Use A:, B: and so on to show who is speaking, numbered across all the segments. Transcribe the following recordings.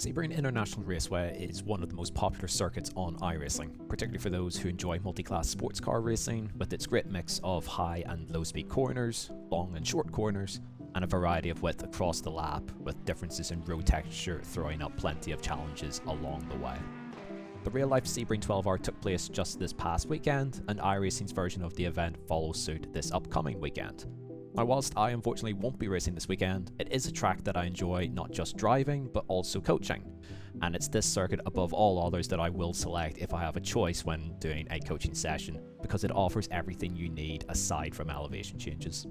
A: Sebring International Raceway is one of the most popular circuits on iRacing, particularly for those who enjoy multi-class sports car racing with its great mix of high and low speed corners, long and short corners, and a variety of width across the lap, with differences in road texture throwing up plenty of challenges along the way. The real-life Sebring 12R took place just this past weekend, and iRacing's version of the event follows suit this upcoming weekend. Now, whilst I unfortunately won't be racing this weekend, it is a track that I enjoy not just driving, but also coaching. And it's this circuit above all others that I will select if I have a choice when doing a coaching session, because it offers everything you need aside from elevation changes.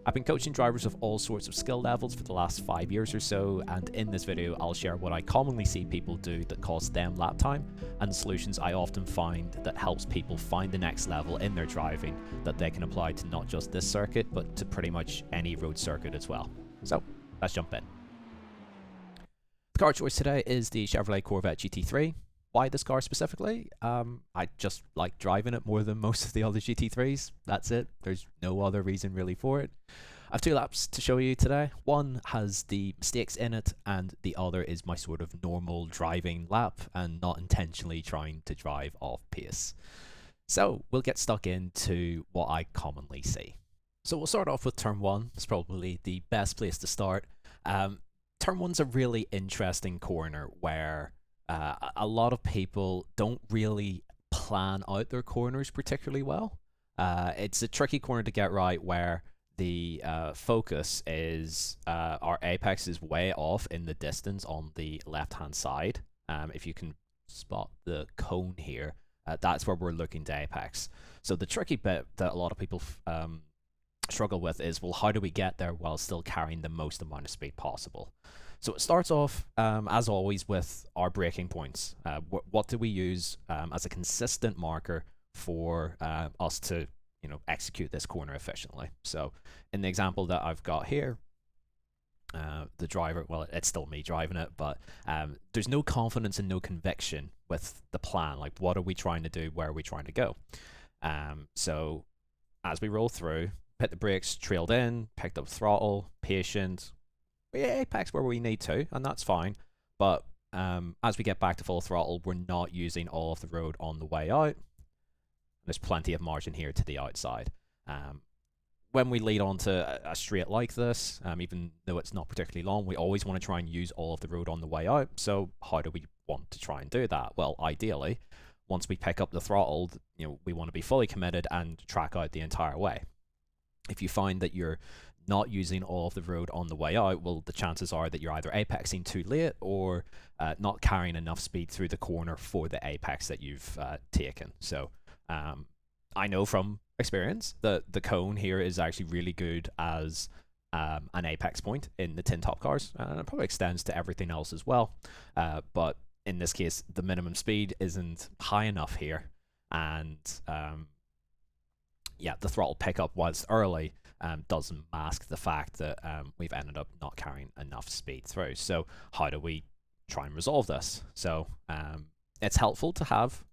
A: I've been coaching drivers of all sorts of skill levels for the last 5 years or so, and in this video I'll share what I commonly see people do that costs them lap time, and the solutions I often find that helps people find the next level in their driving that they can apply to not just this circuit, but to pretty much any road circuit as well. So, let's jump in. The car choice today is the Chevrolet Corvette GT3. Why this car specifically? I just like driving it more than most of the other GT3s. That's it. There's no other reason really for it. I have two laps to show you today. One has the mistakes in it, and the other is my sort of normal driving lap and not intentionally trying to drive off pace. So we'll get stuck into what I commonly see. So we'll start off with turn one. It's probably the best place to start. Turn one's a really interesting corner where a lot of people don't really plan out their corners particularly well. It's a tricky corner to get right where the focus is our apex is way off in the distance on the left hand side. If you can spot the cone here, that's where we're looking to apex. So the tricky bit that a lot of people struggle with is, well, how do we get there while still carrying the most amount of speed possible? So it starts off, as always, with our braking points. What do we use as a consistent marker for us to, execute this corner efficiently? So in the example that I've got here, the driver, well, it's still me driving it, but there's no confidence and no conviction with the plan. Like, what are we trying to do? Where are we trying to go? So as we roll through, hit the brakes, trailed in, picked up throttle, patient. We apex where we need to, and that's fine. But as we get back to full throttle, we're not using all of the road on the way out. There's plenty of margin here to the outside. When we lead onto a straight like this, even though it's not particularly long, we always want to try and use all of the road on the way out. So how do we want to try and do that? Well, ideally, once we pick up the throttle, we want to be fully committed and track out the entire way. If you find that you're not using all of the road on the way out, well, the chances are that you're either apexing too late or not carrying enough speed through the corner for the apex that you've taken. So I know from experience that the cone here is actually really good as an apex point in the tin top cars, and it probably extends to everything else as well. But in this case, the minimum speed isn't high enough here, and the throttle pickup, whilst early, doesn't mask the fact that we've ended up not carrying enough speed through. So how do we try and resolve this? So it's helpful to have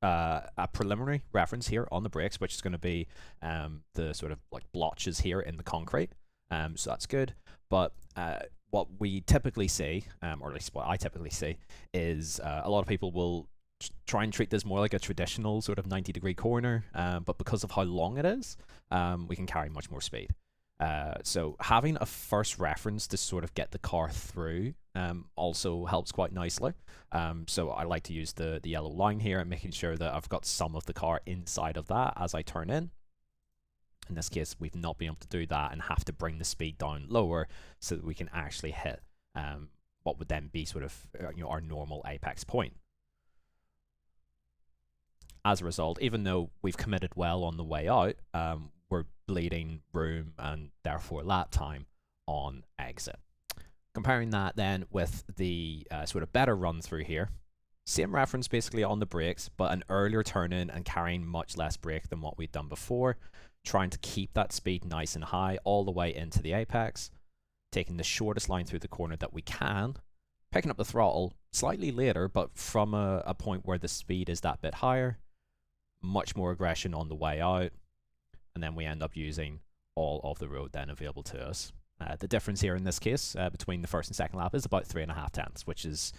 A: a preliminary reference here on the brakes, which is going to be the sort of like blotches here in the concrete. So that's good. But what we typically see, or at least what I typically see, is a lot of people will try and treat this more like a traditional sort of 90-degree corner, but because of how long it is, we can carry much more speed. So having a first reference to sort of get the car through also helps quite nicely. So I like to use the yellow line here and making sure that I've got some of the car inside of that as I turn in. In this case, we've not been able to do that and have to bring the speed down lower so that we can actually hit what would then be sort of our normal apex point. As a result, even though we've committed well on the way out, we're bleeding room and therefore lap time on exit. Comparing that then with the sort of better run through here, same reference basically on the brakes, but an earlier turn in and carrying much less brake than what we'd done before, trying to keep that speed nice and high all the way into the apex, taking the shortest line through the corner that we can, picking up the throttle slightly later, but from a point where the speed is that bit higher, much more aggression on the way out, and then we end up using all of the road then available to us. The difference here in this case between the first and second lap is about 3.5 tenths, which is,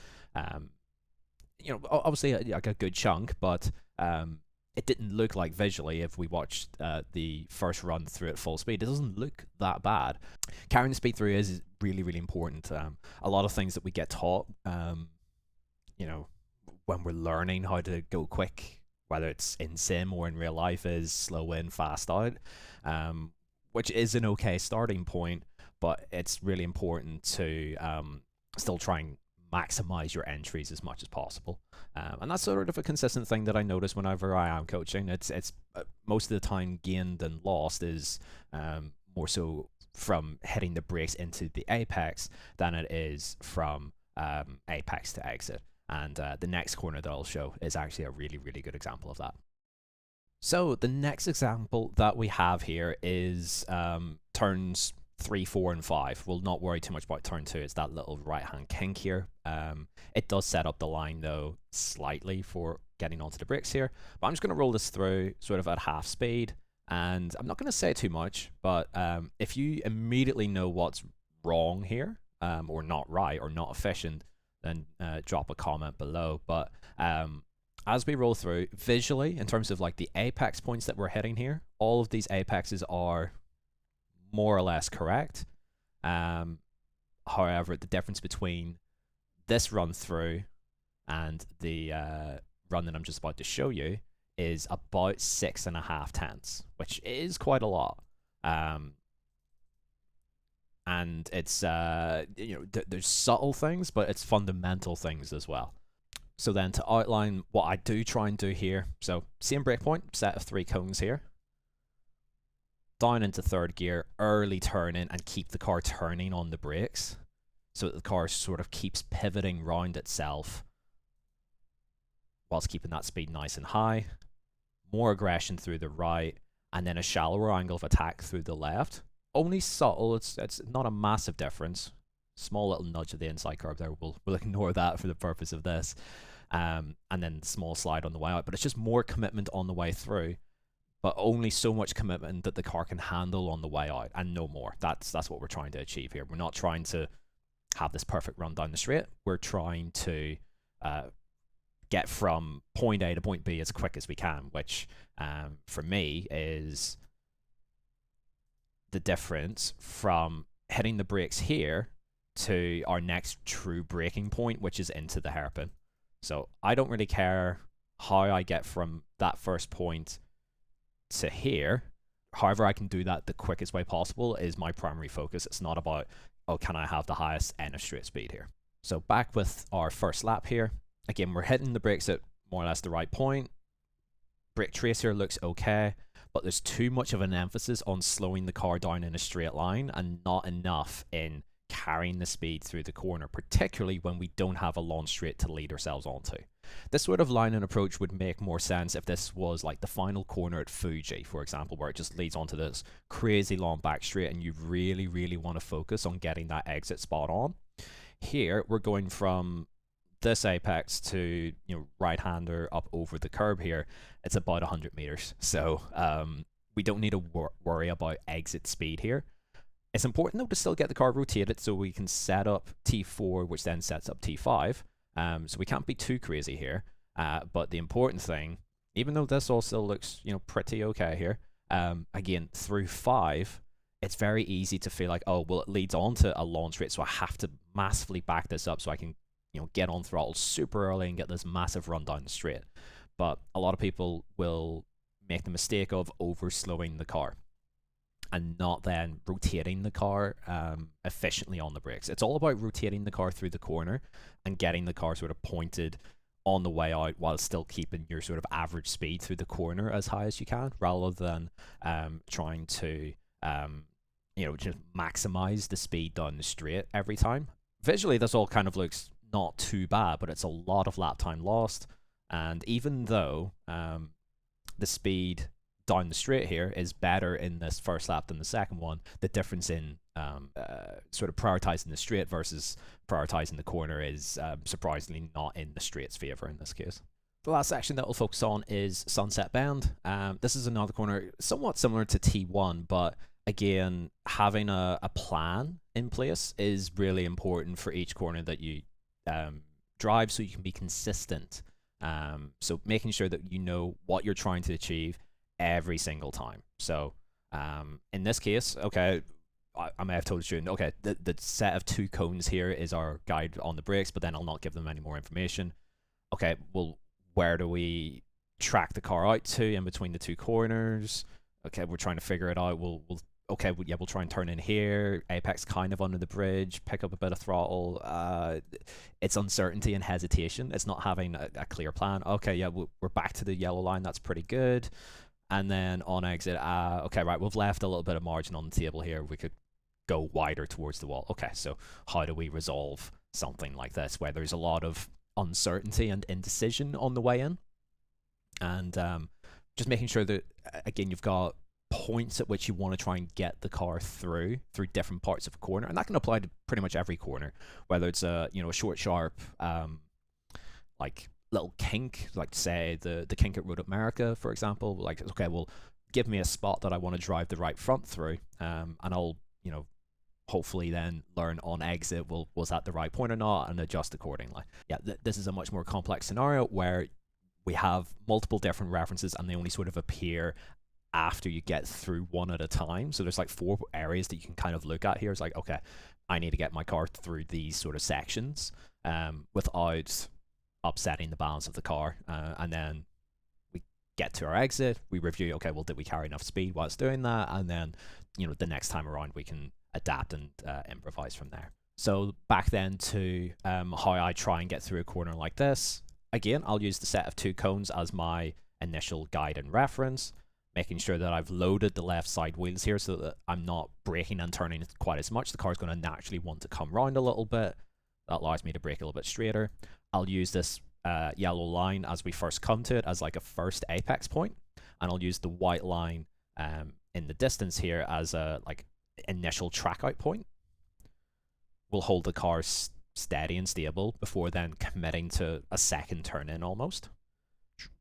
A: obviously like a good chunk, but it didn't look like visually, if we watched the first run through at full speed, it doesn't look that bad. Carrying the speed through is really, really important. A lot of things that we get taught, when we're learning how to go quick, whether it's in sim or in real life, is slow in, fast out, which is an okay starting point, but it's really important to still try and maximize your entries as much as possible. And that's sort of a consistent thing that I notice whenever I am coaching. It's most of the time gained and lost is more so from hitting the brakes into the apex than it is from apex to exit. And the next corner that I'll show is actually a really, really good example of that. So the next example that we have here is turns 3, 4, and 5. We'll not worry too much about turn 2. It's that little right-hand kink here. It does set up the line, though, slightly for getting onto the brakes here. But I'm just going to roll this through sort of at half speed. And I'm not going to say too much, but if you immediately know what's wrong here, or not right, or not efficient, then drop a comment below. But as we roll through, visually, in terms of like the apex points that we're hitting here, all of these apexes are more or less correct. However, the difference between this run through and the run that I'm just about to show you is about 6.5 tenths, which is quite a lot. And it's there's subtle things, but it's fundamental things as well. So then to outline what I do try and do here, so same breakpoint, set of 3 cones here, down into third gear, early turn in, and keep the car turning on the brakes so that the car sort of keeps pivoting round itself whilst keeping that speed nice and high. More aggression through the right, and then a shallower angle of attack through the left. Only subtle, it's not a massive difference. Small little nudge of the inside curb there, we'll ignore that for the purpose of this. And then small slide on the way out, but it's just more commitment on the way through, but only so much commitment that the car can handle on the way out, and no more. That's what we're trying to achieve here. We're not trying to have this perfect run down the straight. We're trying to get from point A to point B as quick as we can, which for me is the difference from hitting the brakes here to our next true braking point, which is into the hairpin. So I don't really care how I get from that first point to here. However I can do that the quickest way possible is my primary focus. It's not about, oh, can I have the highest end of straight speed here? So back with our first lap here. Again, we're hitting the brakes at more or less the right point. Brake trace here looks okay, but there's too much of an emphasis on slowing the car down in a straight line and not enough in carrying the speed through the corner, particularly when we don't have a long straight to lead ourselves onto. This sort of line and approach would make more sense if this was like the final corner at Fuji, for example, where it just leads onto this crazy long back straight and you really, really want to focus on getting that exit spot on. Here, we're going from this apex to right-hander up over the curb here. It's about 100 meters, so we don't need to worry about exit speed here. It's important though to still get the car rotated so we can set up T4, which then sets up T5. So we can't be too crazy here. But the important thing, even though this all still looks pretty okay here, again through 5, it's very easy to feel like, oh well, it leads on to a long straight, so I have to massively back this up so I can get on throttle super early and get this massive run down the straight. But a lot of people will make the mistake of over slowing the car and not then rotating the car efficiently on the brakes. It's all about rotating the car through the corner and getting the car sort of pointed on the way out while still keeping your sort of average speed through the corner as high as you can, rather than trying to just maximize the speed down the straight every time. Visually, this all kind of looks not too bad, but it's a lot of lap time lost. And even though the speed down the straight here is better in this first lap than the second one, the difference in sort of prioritizing the straight versus prioritizing the corner is surprisingly not in the straight's favor in this case. The last section that we'll focus on is Sunset Bend. This is another corner somewhat similar to T1, but again, having a plan in place is really important for each corner that you drive, so you can be consistent. So making sure that you know what you're trying to achieve every single time. So in this case, okay, I may have told the student, okay, the set of 2 cones here is our guide on the brakes, but then I'll not give them any more information. Okay, well, where do we track the car out to in between the 2 corners? Okay, we're trying to figure it out. Okay, yeah, we'll try and turn in here. Apex kind of under the bridge, pick up a bit of throttle. It's uncertainty and hesitation. It's not having a clear plan. Okay, yeah, we're back to the yellow line. That's pretty good. And then on exit, okay, right, we've left a little bit of margin on the table here. We could go wider towards the wall. Okay, so how do we resolve something like this where there's a lot of uncertainty and indecision on the way in? And just making sure that, again, you've got points at which you want to try and get the car through different parts of a corner, and that can apply to pretty much every corner, whether it's a short, sharp, like little kink, like say the kink at Road America, for example. Like, okay, well, give me a spot that I want to drive the right front through, and I'll hopefully then learn on exit, well, was that the right point or not, and adjust accordingly. Yeah, this is a much more complex scenario where we have multiple different references and they only sort of appear after you get through one at a time. So there's like 4 areas that you can kind of look at here. It's like, okay, I need to get my car through these sort of sections without upsetting the balance of the car. And then we get to our exit, we review, okay, well, did we carry enough speed while it's doing that? And then, the next time around, we can adapt and improvise from there. So back then to how I try and get through a corner like this. Again, I'll use the set of 2 cones as my initial guide and reference, making sure that I've loaded the left side wheels here so that I'm not braking and turning quite as much. The car's going to naturally want to come round a little bit. That allows me to brake a little bit straighter. I'll use this yellow line as we first come to it as like a first apex point, and I'll use the white line in the distance here as a like initial track out point. We'll hold the car steady and stable before then committing to a second turn in, almost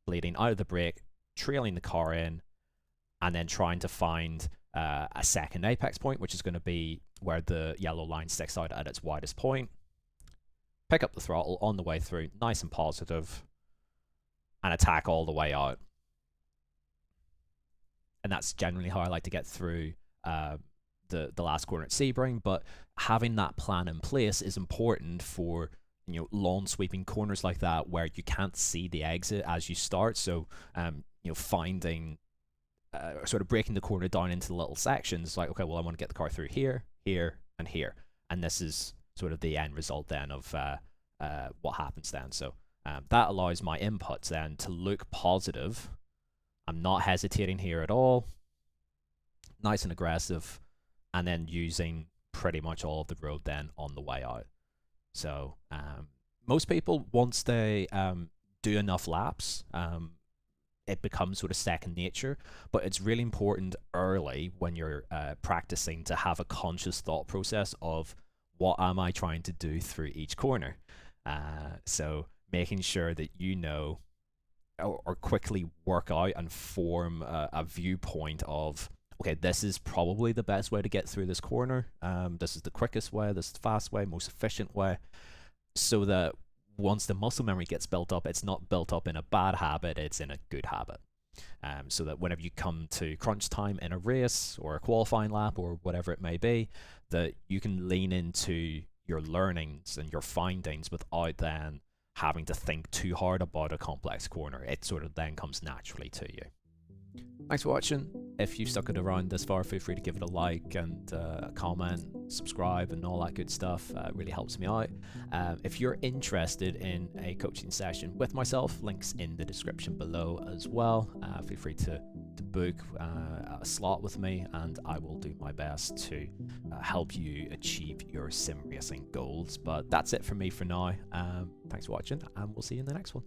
A: bleeding out of the brake, trailing the car in, and then trying to find a second apex point, which is going to be where the yellow line sticks out at its widest point. Pick up the throttle on the way through, nice and positive, and attack all the way out. And that's generally how I like to get through the last corner at Sebring. But having that plan in place is important for lawn sweeping corners like that where you can't see the exit as you start. So finding sort of breaking the corner down into little sections, like, okay, well, I want to get the car through here, here, and here, and this is sort of the end result then of what happens then. So that allows my inputs then to look positive. I'm not hesitating here at all, nice and aggressive, and then using pretty much all of the road then on the way out. So most people, once they do enough laps, it becomes sort of second nature, but it's really important early when you're practicing to have a conscious thought process of what am I trying to do through each corner. So making sure that or quickly work out and form a viewpoint of, okay, this is probably the best way to get through this corner. This is the quickest way, this is the fast way, most efficient way, so that once the muscle memory gets built up, it's not built up in a bad habit, it's in a good habit. So that whenever you come to crunch time in a race or a qualifying lap or whatever it may be, that you can lean into your learnings and your findings without then having to think too hard about a complex corner. It sort of then comes naturally to you. Thanks for watching. If you stuck it around this far, feel free to give it a like and a comment, subscribe, and all that good stuff. It really helps me out. If you're interested in a coaching session with myself, links in the description below as well. Feel free to book a slot with me, and I will do my best to help you achieve your sim racing goals. But that's it for me for now. Thanks for watching, and we'll see you in the next one.